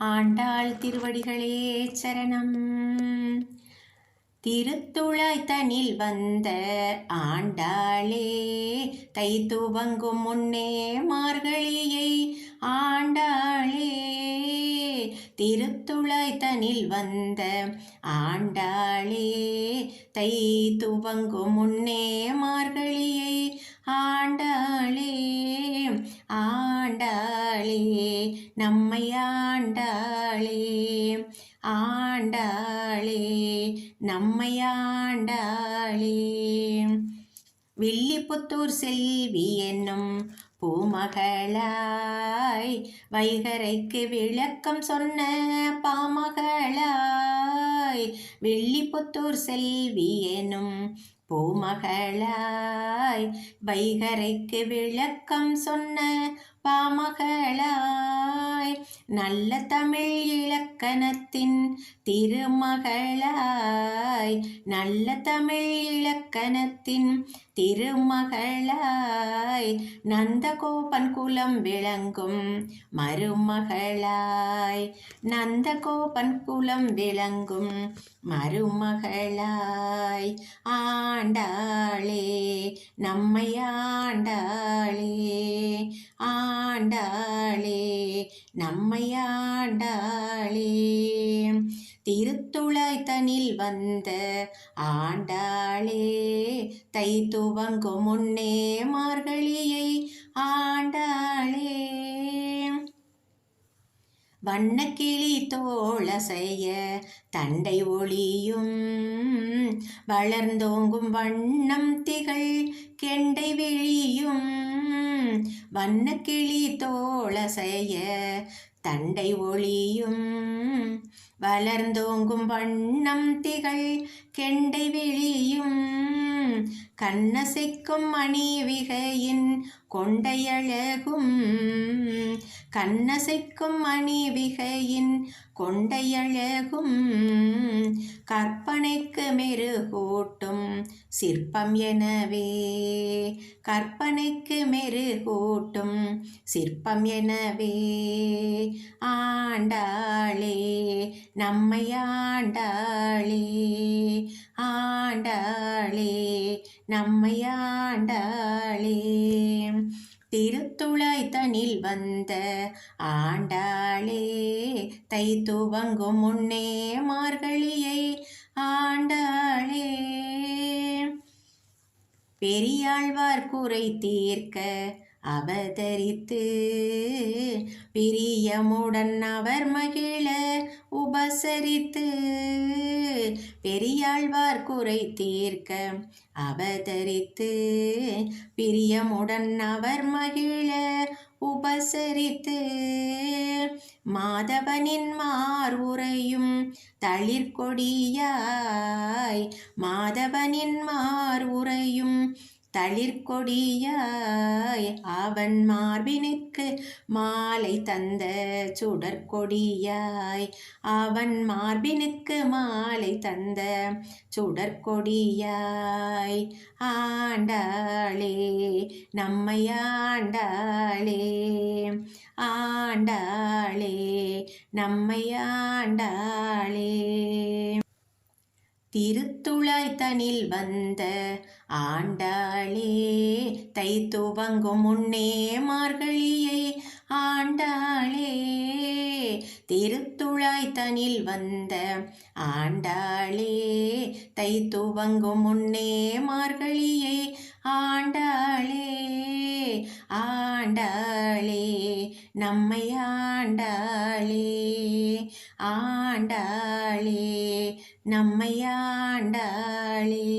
ஆண்டாள் திருவடிகளே சரணம். திருத்துழாய் தனில் வந்த ஆண்டாளே, தை துவங்கும் முன்னே மார்கழியை ஆண்டாளே. திருத்துழாய் தனில் வந்த ஆண்டாளே, தை துவங்கும் முன்னே மார்கழியை ஆண்டாளே. ஆண்டாளே நம்மை ஆண்டாளே, ஆண்டாளே நம்மை ஆண்டாளே. வில்லிபுத்தூர் செல்வி என்னும் பூமகளாய், வைகரைக்கு விளக்கம் சொன்ன பாமகளாய். வில்லிபுத்தூர் செல்வி எனும் பூமகளாய், வைகரைக்கு விளக்கம் சொன்ன பாமகளாய். நல்ல தமிழ் இலக்கணத்தின் திருமகளாய், நல்ல தமிழ் இலக்கணத்தின் திருமகளாய். நந்தகோபன் குலம் விளங்கும் மருமகளாய், நந்தகோபன் குலம் விளங்கும் மருமகளாய். ஆண்டாளே நம்மை ஆண்டாளே, ஆண்டாளே நம்மை ஆண்டாளே. திருத்துழாய் தனில் வந்த ஆண்டாளே, தை துவங்கும் முன்னே மார்கழியை ஆண்டாளே. வண்ணக்கிளி தோளசைய தண்டை ஒளியும், வளர்ந்தோங்கும் வண்ணம் திகழ் கெண்டை விழியும். வண்ணக்கிளி தோளசைய தண்டை ஒளியும், வளர்ந்தோங்கும் வண்ணம் திகழ் கெண்டை விழியும். கண்ணசைக்கும் மணிவிகையின் கொண்டையழகும், கண்ணசைக்கும் மணிவிகையின் கொண்டையழகும். கற்பனைக்கு மெருகூட்டும் சிற்பம் எனவே, கற்பனைக்கு மெருகூட்டும் சிற்பம் எனவே. ஆண்டாளே நம்மை ஆண்டாளே, ஆண்டாளே நம்மை ஆண்டாளே. திருத்துழாய் தனில் வந்த ஆண்டாளே, தை துவங்கும் முன்னே மார்கழியை ஆண்டாளே. பெரியாழ்வார் குறை தீர்க்க அவதரித்து, பிரியமுடன் அவர் மகிழ உபசரித்து. பெரியாழ்வார் குறை தீர்க்க அவதரித்து, பிரியமுடன் அவர் மகிழ உபசரித்து. மாதவனின் மார் உறையும் தளிர்கொடியாய், மாதவனின் மார் உறையும் தளிர்கொடியாய். அவன் மார்பினுக்கு மாலை தந்த சுடற்கொடியாய், அவன் மார்பினுக்கு மாலை தந்த சுடற்கொடியாய். ஆண்டாளே நம்மை ஆண்டாளே, ஆண்டாளே நம்மை ஆண்டாளே. திருத்துழாய் தனில் வந்த ஆண்டாளே, தை துவங்கும் முன்னே மார்கழியை ஆண்டாளே. திருத்துழாய் தனில் வந்த ஆண்டாளே, தை துவங்கும் முன்னே மார்கழியை ஆண்டாளே. ஆண்டாளே நம்மை ஆண்டாளே, ஆண்டாளே நம்மை ஆண்டாளே.